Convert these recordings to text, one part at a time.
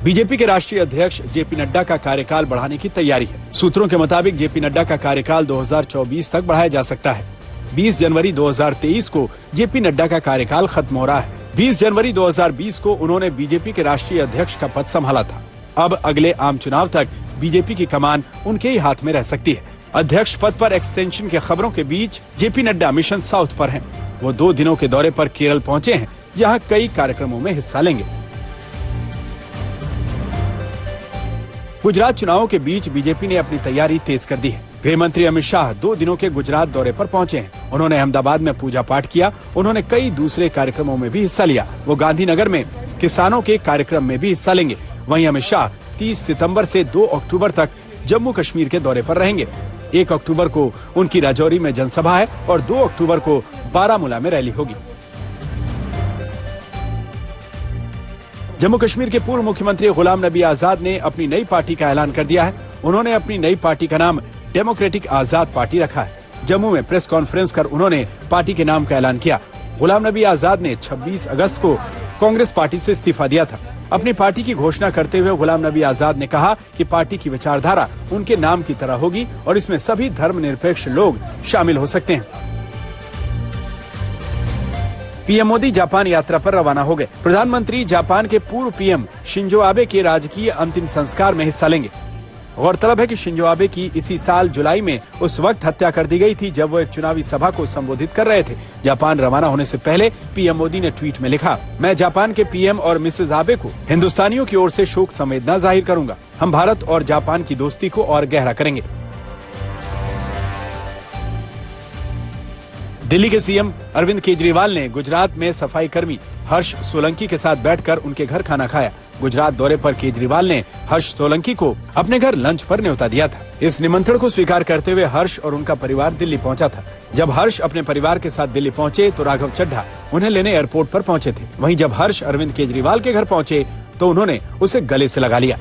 BJP के राष्ट्रीय अध्यक्ष जेपी नड्डा का कार्यकाल बढ़ाने की तैयारी है। सूत्रों के मुताबिक जेपी नड्डा का कार्यकाल 2024 तक बढ़ाया जा सकता है। 20 जनवरी 2023 को जेपी नड्डा का कार्यकाल खत्म हो रहा है। 20 जनवरी 2020 को उन्होंने बीजेपी के राष्ट्रीय अध्यक्ष का पद संभाला था। अब अगले आम चुनाव तक बीजेपी की कमान उनके ही हाथ में रह सकती है। अध्यक्ष पद पर एक्सटेंशन के खबरों के बीच जेपी नड्डा मिशन साउथ पर हैं। वो 2 दिनों के दौरे पर केरल पहुंचे हैं, जहां कई कार्यक्रमों में हिस्सा लेंगे। गुजरात चुनावों के बीच बीजेपी ने अपनी तैयारी तेज कर दी है। गृह मंत्री अमित शाह 2 दिनों के गुजरात दौरे पर पहुंचे हैं। उन्होंने अहमदाबाद में पूजा पाठ किया। उन्होंने कई दूसरे कार्यक्रमों में भी हिस्सा लिया। वो गांधीनगर में किसानों के कार्यक्रम में भी हिस्सा लेंगे। वहीं अमित शाह 30 सितंबर से 2 अक्टूबर तक जम्मू कश्मीर के दौरे पर रहेंगे। 1 अक्टूबर को उनकी राजौरी में जनसभा है और 2 अक्टूबर को बारामूला में रैली होगी। जम्मू कश्मीर के पूर्व मुख्यमंत्री गुलाम नबी आजाद ने अपनी नई पार्टी का ऐलान कर दिया है। उन्होंने अपनी नई पार्टी का नाम डेमोक्रेटिक आजाद पार्टी रखा है। जम्मू में प्रेस कॉन्फ्रेंस कर उन्होंने पार्टी के नाम का ऐलान किया। गुलाम नबी आजाद ने 26 अगस्त को कांग्रेस पार्टी से इस्तीफा दिया था। अपनी पार्टी की घोषणा करते हुए गुलाम नबी आजाद ने कहा कि पार्टी की विचारधारा उनके नाम की तरह होगी और इसमें सभी धर्मनिरपेक्ष लोग शामिल हो सकते हैं। पीएम मोदी जापान यात्रा पर रवाना हो गए। प्रधानमंत्री जापान के पूर्व पीएम शिंजो आबे के राजकीय अंतिम संस्कार में हिस्सा लेंगे। गौरतलब है कि शिंजो आबे की इसी साल जुलाई में उस वक्त हत्या कर दी गई थी जब वो एक चुनावी सभा को संबोधित कर रहे थे। जापान रवाना होने से पहले पीएम मोदी ने ट्वीट में लिखा, मैं जापान के पीएम और मिसेज आबे को हिंदुस्तानियों की ओर से शोक संवेदना जाहिर करूंगा। हम भारत और जापान की दोस्ती को और गहरा करेंगे। दिल्ली के सीएम अरविंद केजरीवाल ने गुजरात में सफाई कर्मी हर्ष सोलंकी के साथ बैठकर उनके घर खाना खाया। गुजरात दौरे पर केजरीवाल ने हर्ष सोलंकी को अपने घर लंच पर न्योता दिया था। इस निमंत्रण को स्वीकार करते हुए हर्ष और उनका परिवार दिल्ली पहुंचा था। जब हर्ष अपने परिवार के साथ दिल्ली पहुंचे तो राघव चड्ढा उन्हें लेने एयरपोर्ट पर पहुंचे थे। वहीं जब हर्ष अरविंद केजरीवाल के घर पहुंचे तो उन्होंने उसे गले से लगा लिया।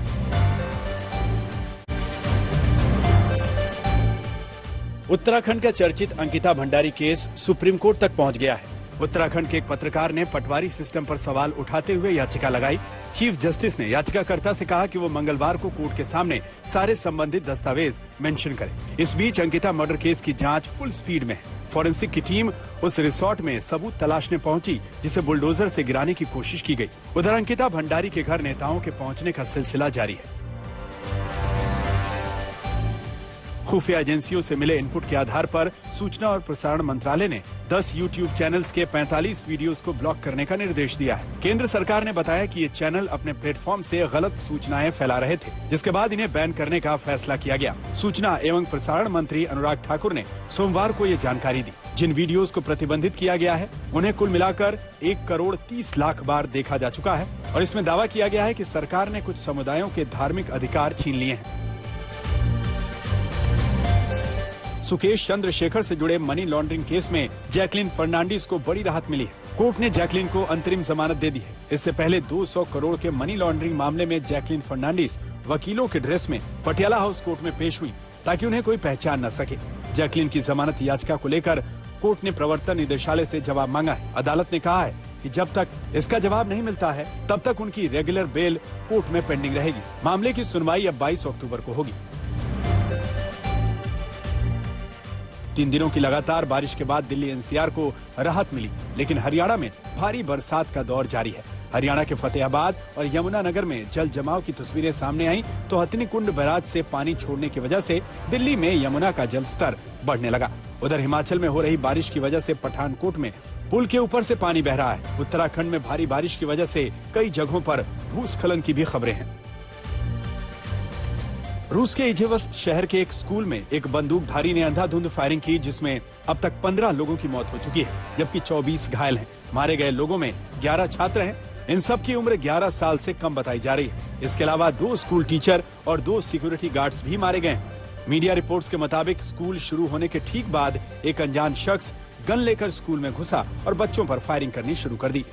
उत्तराखंड का चर्चित Ankita Bhandari case supreme court तक पहुंच गया है। उत्तराखंड के एक पत्रकार ने पटवारी सिस्टम पर सवाल उठाते हुए याचिका लगाई। चीफ जस्टिस ने याचिकाकर्ता से कहा कि वो मंगलवार को कोर्ट के सामने सारे संबंधित दस्तावेज मेंशन करें। इस बीच अंकिता मर्डर केस की जांच फुल स्पीड में है। फॉरेंसिक की टीम उस रिसोर्ट में सबूत तलाशने पहुंची जिसे बुलडोजर से गिराने की कोशिश की गई। उधर अंकिता भंडारी के घर नेताओं के पहुंचने का सिलसिला जारी है। खुफिया एजेंसियों से मिले इनपुट के आधार पर सूचना और प्रसारण मंत्रालय ने 10 यूट्यूब चैनल्स के 45 वीडियोस को ब्लॉक करने का निर्देश दिया है। केंद्र सरकार ने बताया कि ये चैनल अपने प्लेटफॉर्म से गलत सूचनाएं फैला रहे थे, जिसके बाद इन्हें बैन करने का फैसला किया गया। सूचना एवं प्रसारण मंत्री अनुराग ठाकुर ने सोमवार को ये जानकारी दी। जिन वीडियोस को प्रतिबंधित किया गया है उन्हें कुल मिलाकर 1 करोड़ 30 लाख बार देखा जा चुका है और इसमें दावा किया गया है कि सरकार ने कुछ समुदायों के धार्मिक अधिकार छीन लिए हैं। सुकेश चंद्रशेखर से जुड़े मनी लॉन्ड्रिंग केस में जैकलिन फर्नांडिस को बड़ी राहत मिली है। कोर्ट ने जैकलिन को अंतरिम जमानत दे दी है। इससे पहले 200 करोड़ के मनी लॉन्ड्रिंग मामले में जैकलिन फर्नांडिस वकीलों के ड्रेस में पटियाला हाउस कोर्ट में पेश हुई ताकि उन्हें कोई पहचान न सके। जैकलिन की जमानत याचिका को लेकर कोर्ट ने प्रवर्तन निदेशालय से जवाब मांगा है। अदालत ने कहा है कि जब तक इसका जवाब नहीं मिलता है तब तक उनकी रेगुलर बेल कोर्ट में पेंडिंग रहेगी। मामले की सुनवाई अब 22 अक्टूबर को होगी। 3 दिनों की लगातार बारिश के बाद दिल्ली एनसीआर को राहत मिली, लेकिन हरियाणा में भारी बरसात का दौर जारी है। हरियाणा के फतेहाबाद और यमुनानगर में जल जमाव की तस्वीरें सामने आई तो हथनीकुंड बैराज से पानी छोड़ने की वजह से दिल्ली में यमुना का जल स्तर बढ़ने लगा। उधर हिमाचल में हो रही बारिश की वजह से पठानकोट में पुल के ऊपर से पानी बह रहा है। उत्तराखंड में भारी बारिश की वजह से कई जगहों पर भूस्खलन की भी खबरें हैं। रूस के इजेवस्ट शहर के एक स्कूल में एक बंदूकधारी ने अंधाधुंध फायरिंग की, जिसमें अब तक 15 लोगों की मौत हो चुकी है, जबकि 24 घायल हैं। मारे गए लोगों में 11 छात्र हैं। इन सब की उम्र 11 साल से कम बताई जा रही है। इसके अलावा 2 स्कूल टीचर और 2 सिक्योरिटी गार्ड्स भी मारे गए हैं। मीडिया रिपोर्ट्स के मुताबिक स्कूल शुरू होने के ठीक बाद एक अनजान शख्स गन लेकर स्कूल में घुसा और बच्चों पर फायरिंग करनी शुरू कर दी।